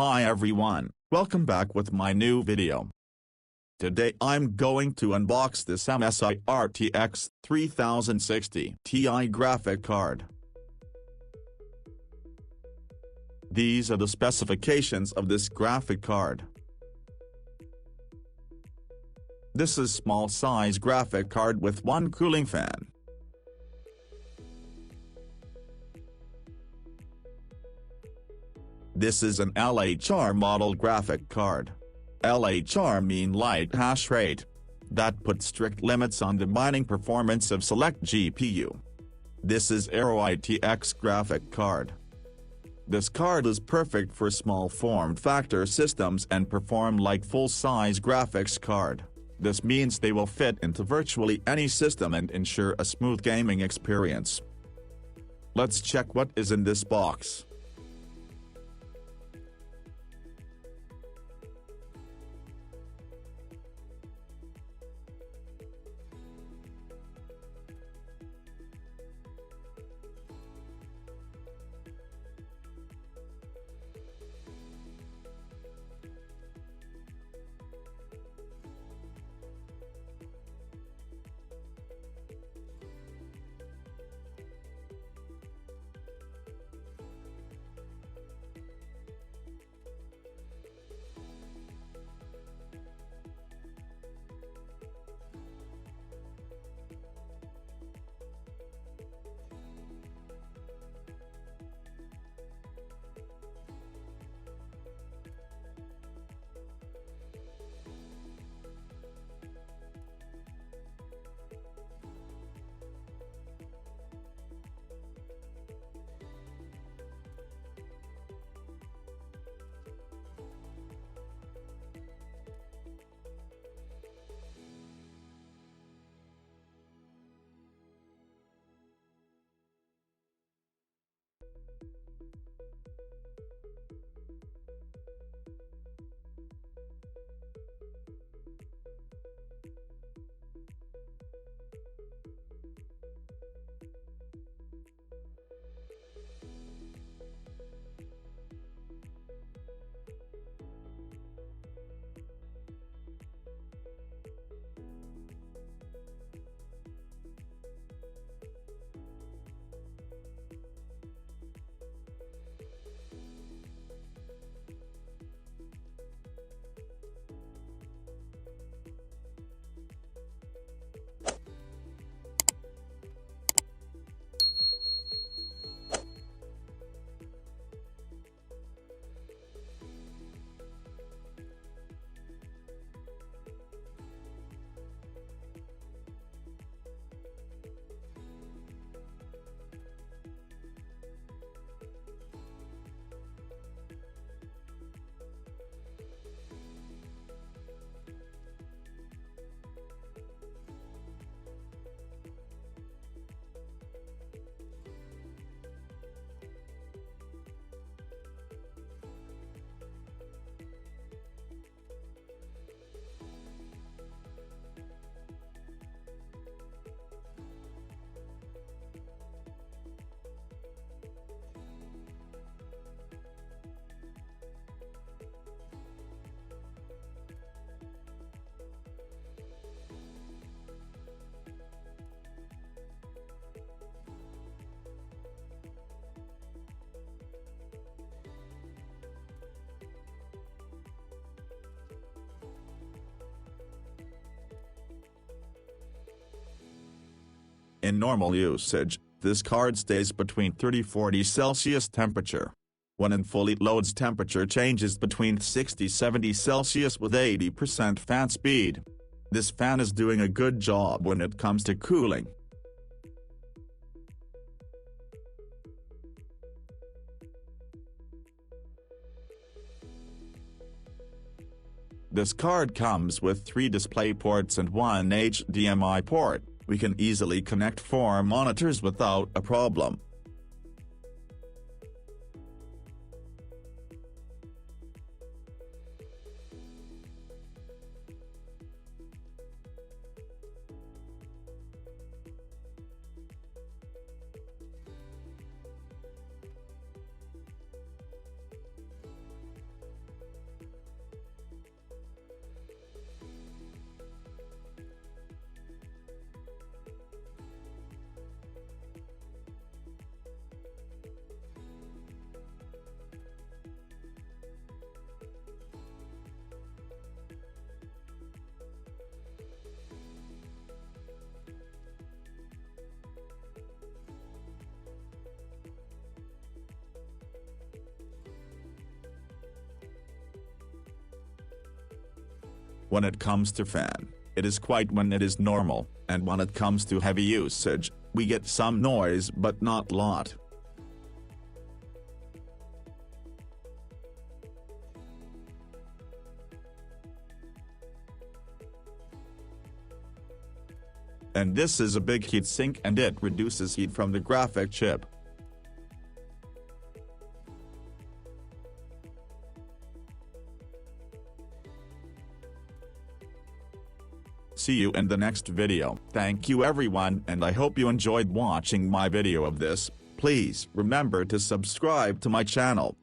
Hi everyone, welcome back with my new video. Today I'm going to unbox this MSI RTX 3060 Ti graphic card. These are the specifications of this graphic card. This is small size graphic card with one cooling fan. This is an LHR model graphic card. LHR mean light hash rate. That puts strict limits on the mining performance of select GPU. This is AERO ITX graphic card. This card is perfect for small form factor systems and perform like full-size graphics card. This means they will fit into virtually any system and ensure a smooth gaming experience. Let's check what is in this box. In normal usage, this card stays between 30–40 Celsius temperature. When it fully loads, temperature changes between 60–70 Celsius with 80% fan speed. This fan is doing a good job when it comes to cooling. This card comes with 3 display ports and 1 HDMI port. We can easily connect 4 monitors without a problem. When it comes to fan, it is quiet when it is normal, and when it comes to heavy usage, we get some noise but not lot. And this is a big heatsink and it reduces heat from the graphic chip. See you in the next video. Thank you everyone, and I hope you enjoyed watching my video of this. Please remember to subscribe to my channel.